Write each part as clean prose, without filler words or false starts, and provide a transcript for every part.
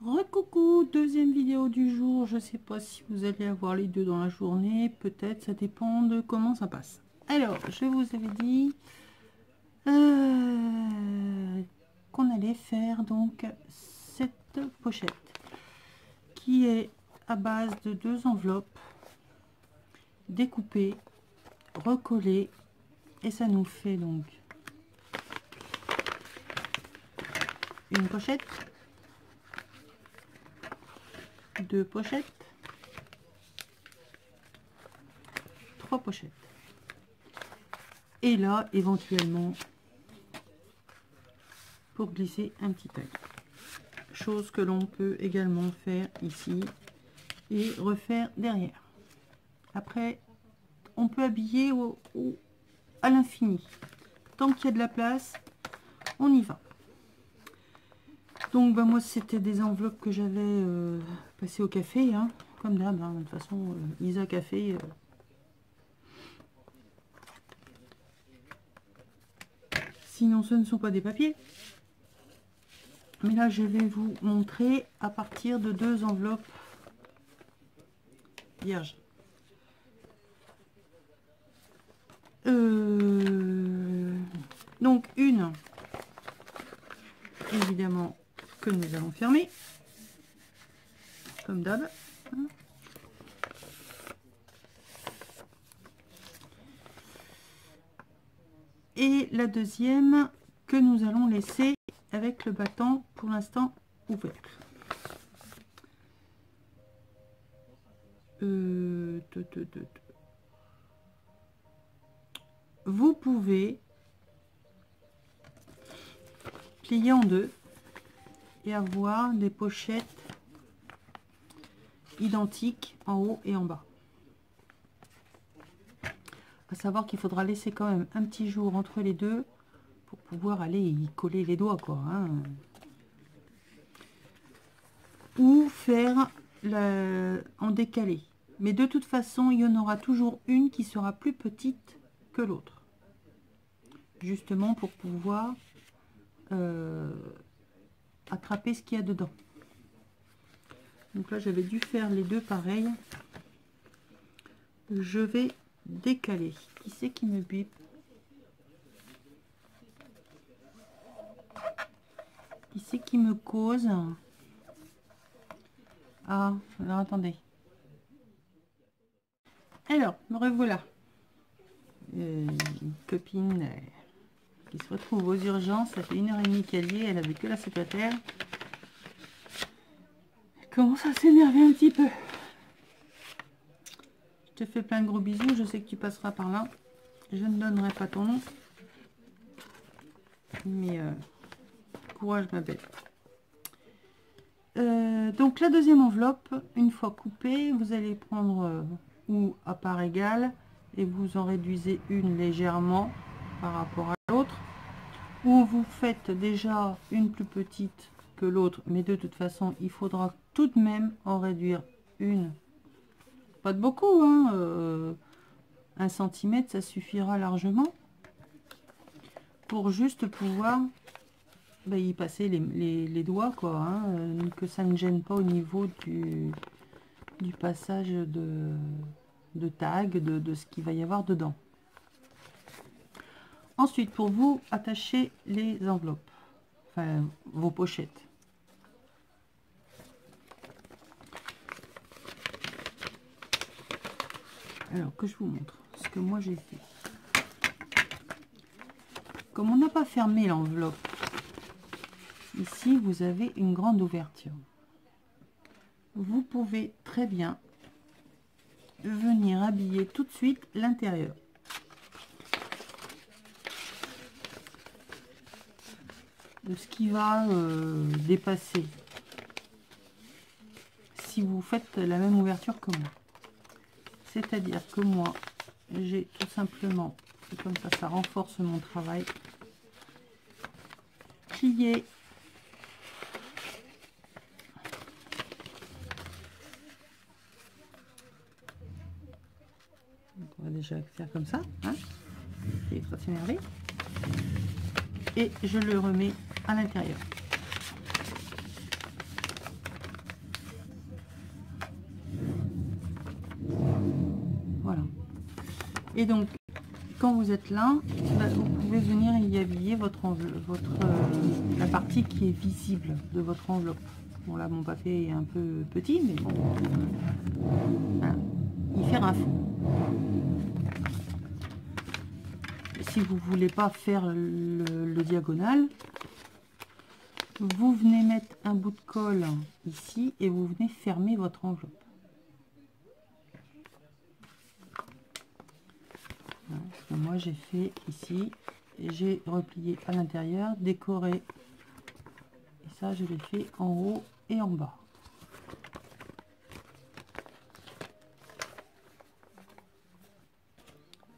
Recoucou, deuxième vidéo du jour. Je sais pas si vous allez avoir les deux dans la journée, peut-être, ça dépend de comment ça passe. Alors, je vous avais dit qu'on allait faire donc cette pochette qui est à base de deux enveloppes découpées, recollées, et ça nous fait donc une pochette, deux pochettes, trois pochettes. Et là, éventuellement, pour glisser un petit tag. Chose que l'on peut également faire ici et refaire derrière. Après, on peut habiller à l'infini. Tant qu'il y a de la place, on y va. Donc, moi, c'était des enveloppes que j'avais passées au café, hein, comme d'hab. Hein, de toute façon, Isa Café... sinon, ce ne sont pas des papiers. Mais là, je vais vous montrer à partir de deux enveloppes vierges. Donc, une, évidemment, que nous allons fermer, comme d'hab. Et la deuxième que nous allons laisser avec le battant pour l'instant ouvert. Vous pouvez plier en deux et avoir des pochettes identiques en haut et en bas. À savoir qu'il faudra laisser quand même un petit jour entre les deux pour pouvoir aller y coller les doigts, quoi, hein. Ou faire en décalé. Mais de toute façon, il y en aura toujours une qui sera plus petite que l'autre. Justement pour pouvoir attraper ce qu'il y a dedans. Donc là, j'avais dû faire les deux pareils. Je vais décaler. Qui c'est qui me bip? Qui c'est qui me cause? Ah, alors attendez. Alors, me revoilà. Une copine qui se retrouve aux urgences. Ça fait 1h30 qu'elle y est. Elle avait que la secrétaire. Elle commence à s'énerver un petit peu. Je te fais plein de gros bisous. Je sais que tu passeras par là. Je ne donnerai pas ton nom. Mais courage ma belle. Donc la deuxième enveloppe, une fois coupée, vous allez prendre ou à part égale et vous en réduisez une légèrement par rapport à l'autre, ou vous faites déjà une plus petite que l'autre, mais de toute façon il faudra tout de même en réduire une, pas de beaucoup, hein, 1 cm ça suffira largement pour juste pouvoir y passer les doigts, quoi, hein, que ça ne gêne pas au niveau du passage de tag, de ce qu'il va y avoir dedans. Ensuite, pour vous attacher les enveloppes, enfin vos pochettes. Alors que je vous montre ce que moi j'ai fait. Comme on n'a pas fermé l'enveloppe, ici vous avez une grande ouverture. Vous pouvez très bien venir habiller tout de suite l'intérieur. De ce qui va dépasser. Si vous faites la même ouverture que moi. C'est-à-dire que moi, j'ai tout simplement, comme ça renforce mon travail, plié on va déjà faire comme ça, hein, et pas s'énerver, et je le remets à l'intérieur. Et donc, quand vous êtes là, vous pouvez venir y habiller la partie qui est visible de votre enveloppe. Bon, là, mon papier est un peu petit, mais bon, voilà. Il fait un fond. Si vous voulez pas faire le diagonal, vous venez mettre un bout de colle ici et vous venez fermer votre enveloppe. Voilà, parce que moi j'ai fait ici, j'ai replié à l'intérieur, décoré, et ça je l'ai fait en haut et en bas.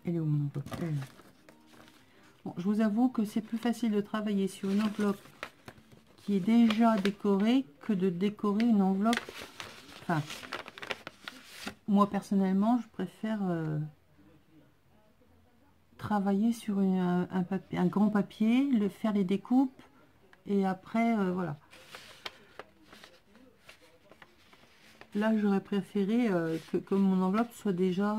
Elle est où mon enveloppe? Bon, je vous avoue que c'est plus facile de travailler sur une enveloppe qui est déjà décorée que de décorer une enveloppe. Enfin, moi personnellement, je préfère travailler sur un grand papier, faire les découpes et après, voilà. Là, j'aurais préféré que mon enveloppe soit déjà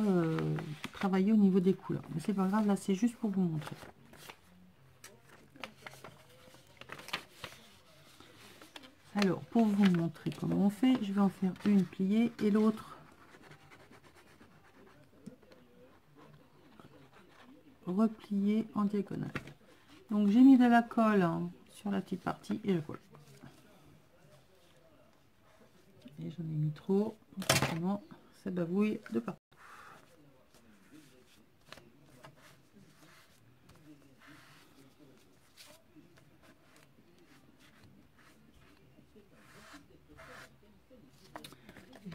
travaillée au niveau des couleurs. Mais c'est pas grave, là, c'est juste pour vous montrer. Alors, pour vous montrer comment on fait, je vais en faire une pliée et l'autre repliée en diagonale. Donc, j'ai mis de la colle sur la petite partie et je colle. Et j'en ai mis trop, forcément, ça bavouille de partout.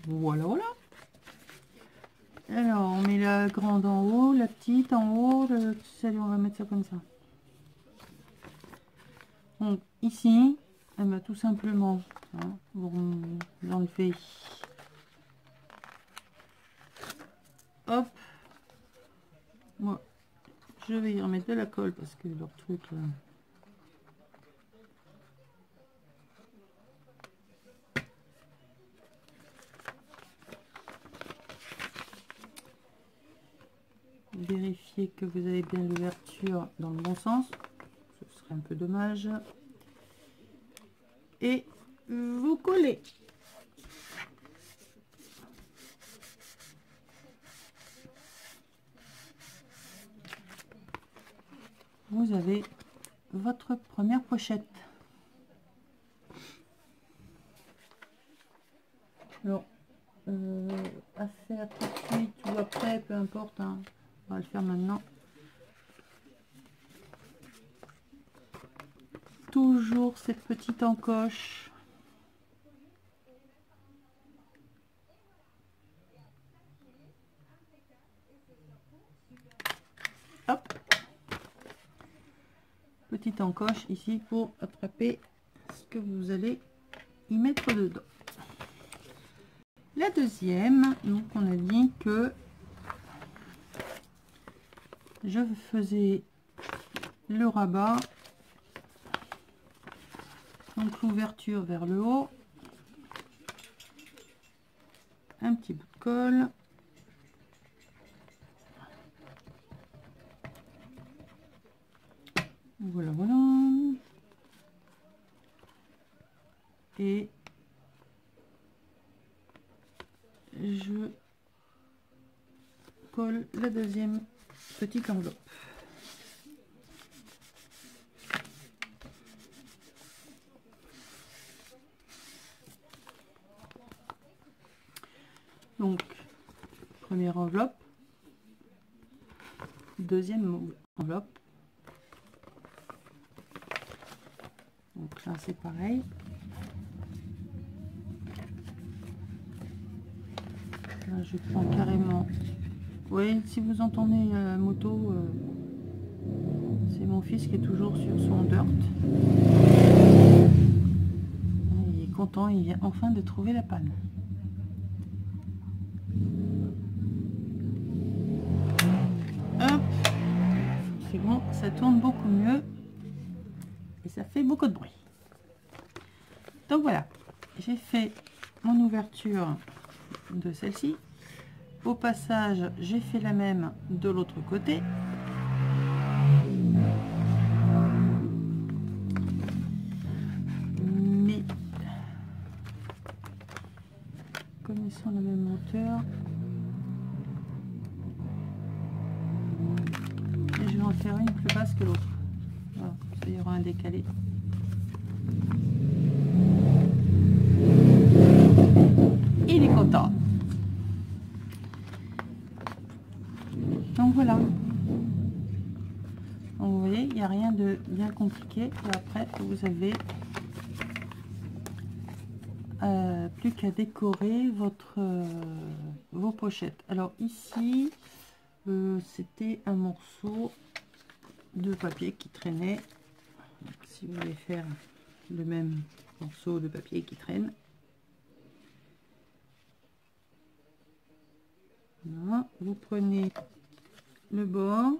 Voilà, voilà. Alors, on met la grande en haut, la petite en haut, celle on va mettre ça comme ça. Donc, ici, eh ben, tout simplement, hein, vous enlevez. Hop. Moi, je vais y remettre de la colle parce que leur truc là. Vérifiez que vous avez bien l'ouverture dans le bon sens, ce serait un peu dommage, et vous collez. Vous avez votre première pochette. Alors, à faire tout de suite ou après, peu importe, hein. On va le faire maintenant. Toujours cette petite encoche. Hop. Petite encoche ici pour attraper ce que vous allez y mettre dedans. La deuxième, donc on a dit que je faisais le rabat, donc l'ouverture vers le haut, un petit bout de colle, voilà, voilà, et je colle la deuxième petite enveloppe. Donc, première enveloppe, deuxième enveloppe. Donc là, c'est pareil. Là, je prends carrément. Oui, si vous entendez la moto, c'est mon fils qui est toujours sur son dirt. Il est content, il vient enfin de trouver la panne. Hop, c'est bon, ça tourne beaucoup mieux et ça fait beaucoup de bruit. Donc voilà, j'ai fait mon ouverture de celle-ci. Au passage, j'ai fait la même de l'autre côté. Mais comme ils sont la même hauteur, et je vais en faire une plus basse que l'autre. Voilà, comme ça il y aura un décalé. Il est content. Donc voilà. Donc vous voyez, il n'y a rien de bien compliqué. Et après, vous avez plus qu'à décorer vos pochettes. Alors ici, c'était un morceau de papier qui traînait. Donc, si vous voulez faire le même morceau de papier qui traîne, voilà, vous prenez le bord,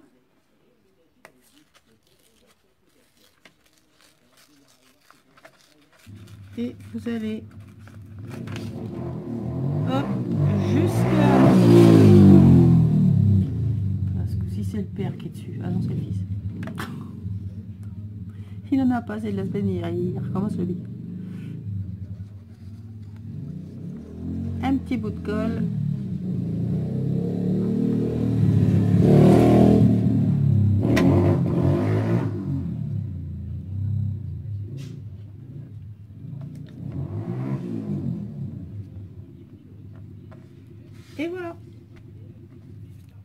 et vous allez hop jusqu'à, parce que si c'est le père qui est dessus, ah non c'est le fils, il en a pas, c'est de la semaine, il recommence le lit. Un petit bout de colle. Et voilà,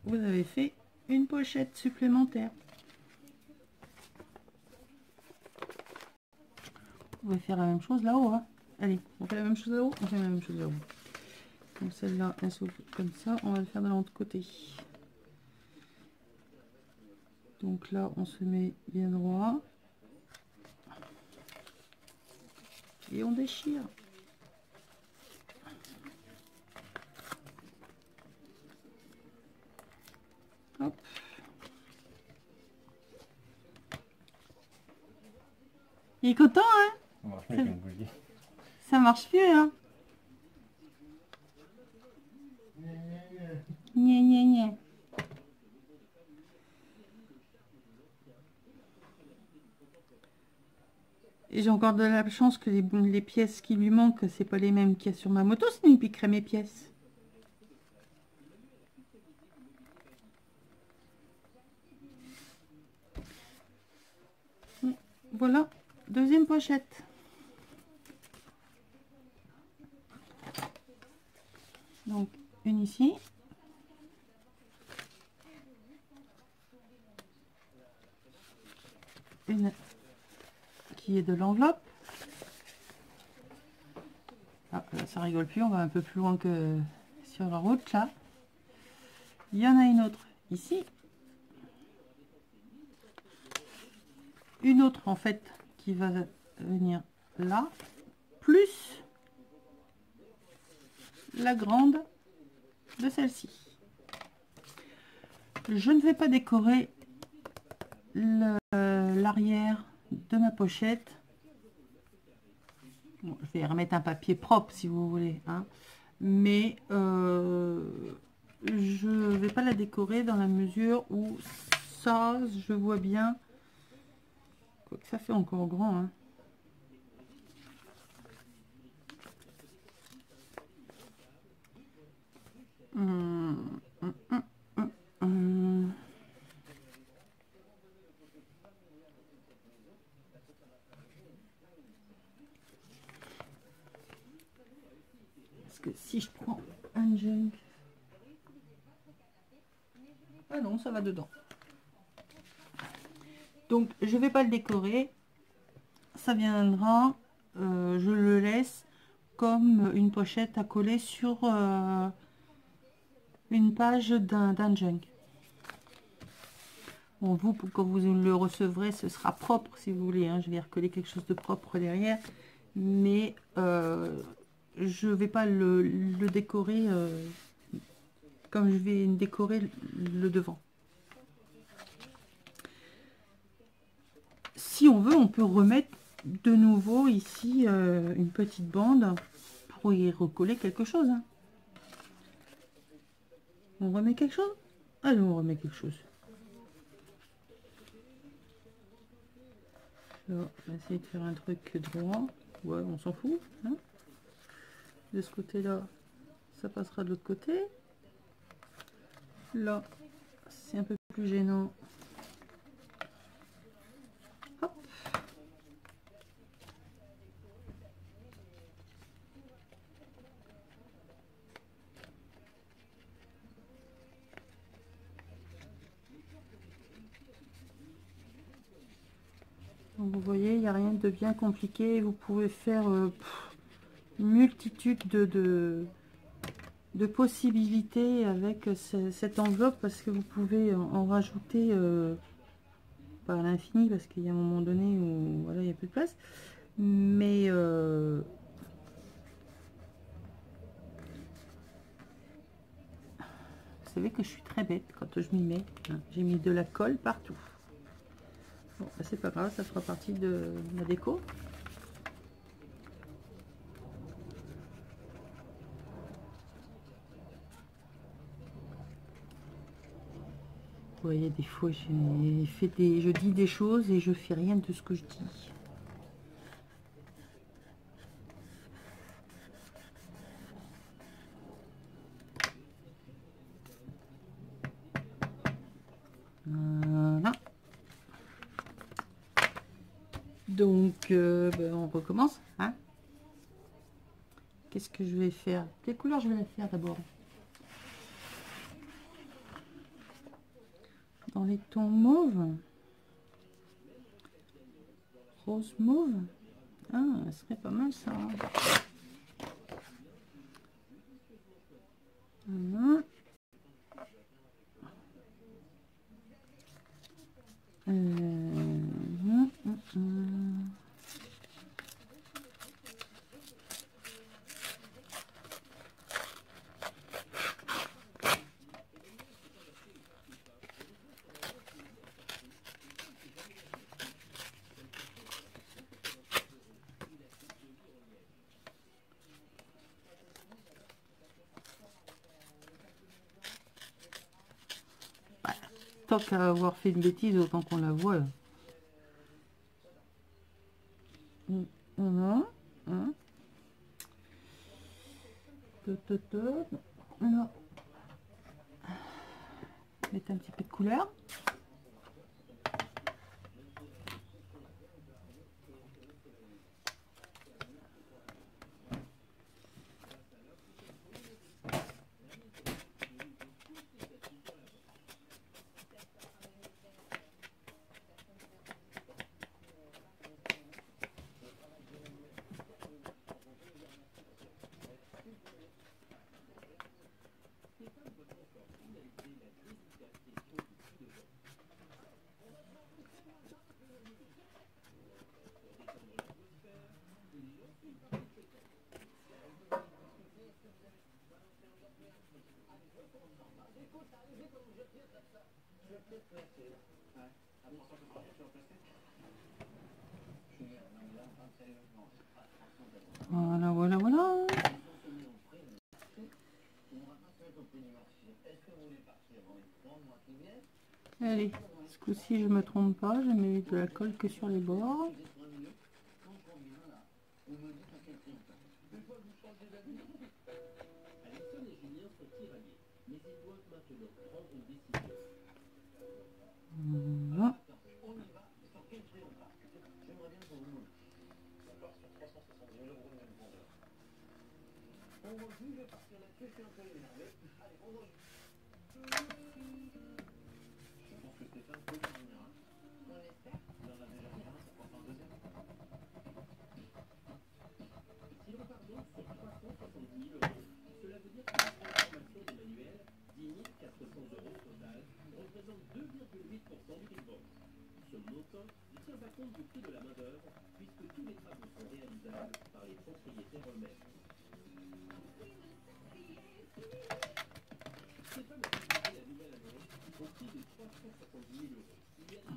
vous avez fait une pochette supplémentaire. Vous pouvez faire la même chose là-haut. Hein. Allez, on fait la même chose là-haut, on fait la même chose là-haut. Donc celle-là, elle s'ouvre comme ça, on va le faire de l'autre côté. Donc là, on se met bien droit. Et on déchire. Hop. Il est content, hein? Ça marche mieux, hein? Gna gna gna. Et j'ai encore de la chance que les pièces qui lui manquent, c'est pas les mêmes qu'il y a sur ma moto, sinon il piquerait mes pièces. Voilà, deuxième pochette. Donc, une ici. Une qui est de l'enveloppe. Ah, là, ça rigole plus, on va un peu plus loin que sur la route, là. Il y en a une autre ici. Une autre, en fait, qui va venir là. Plus la grande de celle-ci. Je ne vais pas décorer l'arrière de ma pochette. Bon, je vais remettre un papier propre si vous voulez, hein. Mais je vais pas la décorer dans la mesure où ça, je vois bien, quoique ça fait encore grand, hein. Parce que si je prends un junk, ah non, ça va dedans. Donc je vais pas le décorer, ça viendra, je le laisse comme une pochette à coller sur une page d'un junk. Bon, vous, quand vous le recevrez, ce sera propre si vous voulez, hein. Je vais recoller quelque chose de propre derrière, mais je vais pas le décorer comme je vais décorer le devant. Si on veut, on peut remettre de nouveau ici une petite bande pour y recoller quelque chose, hein. On remet quelque chose? Allez, on remet quelque chose. Alors, on va essayer de faire un truc droit. Ouais, on s'en fout. Hein, de ce côté-là, ça passera de l'autre côté. Là, c'est un peu plus gênant. Hop. Donc, vous voyez, il n'y a rien de bien compliqué. Vous pouvez faire une multitude de possibilités avec cette enveloppe, parce que vous pouvez en rajouter pas à l'infini, parce qu'il y a un moment donné où voilà, il n'y a plus de place, mais vous savez que je suis très bête quand je m'y mets, hein. J'ai mis de la colle partout. Bon, bah, c'est pas grave, ça fera partie de la déco. Vous voyez, des fois, je dis des choses et je fais rien de ce que je dis. Voilà. Donc, ben, on recommence. Hein. Qu'est-ce que je vais faire? Quelle couleur je vais la faire d'abord? Dans les tons mauve. Rose mauve. Ah, ça serait pas mal ça. Voilà. Tant qu'à avoir fait une bêtise, autant qu'on la voit. Voilà. Hein. Là. Mettre un petit peu de couleur. Voilà, voilà, voilà. Allez, ce coup-ci, je me trompe pas, je mets de la colle que sur les bords. Voilà.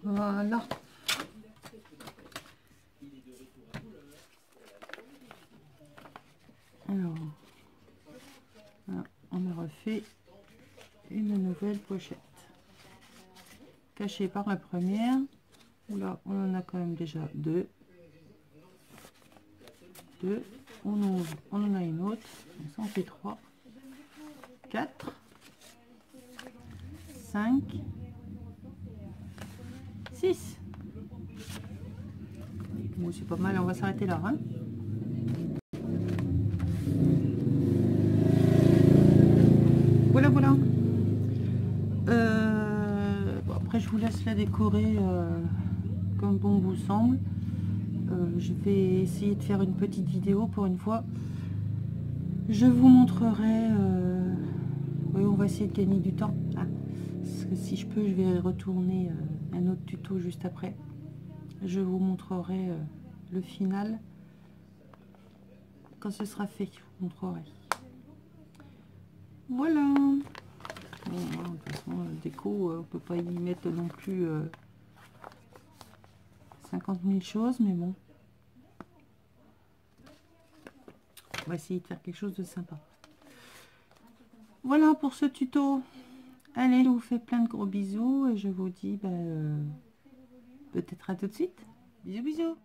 Voilà. Alors, voilà, on a refait une nouvelle pochette cachée par la première. Là on en a quand même déjà deux. On ouvre, on en a une autre, donc ça en fait 3, 4, 5, 6. Bon, c'est pas mal, on va s'arrêter là, hein. Voilà, voilà. Bon, après je vous laisse la décorer comme bon vous semble. Je vais essayer de faire une petite vidéo pour une fois. Je vous montrerai. Oui, on va essayer de gagner du temps. Ah, parce que si je peux, je vais retourner un autre tuto juste après. Je vous montrerai le final. Quand ce sera fait, je vous montrerai. Voilà. Bon, de toute façon, déco, on peut pas y mettre non plus 50 000 choses, mais bon. On va essayer de faire quelque chose de sympa. Voilà pour ce tuto. Allez, je vous fais plein de gros bisous et je vous dis peut-être à tout de suite. Bisous, bisous.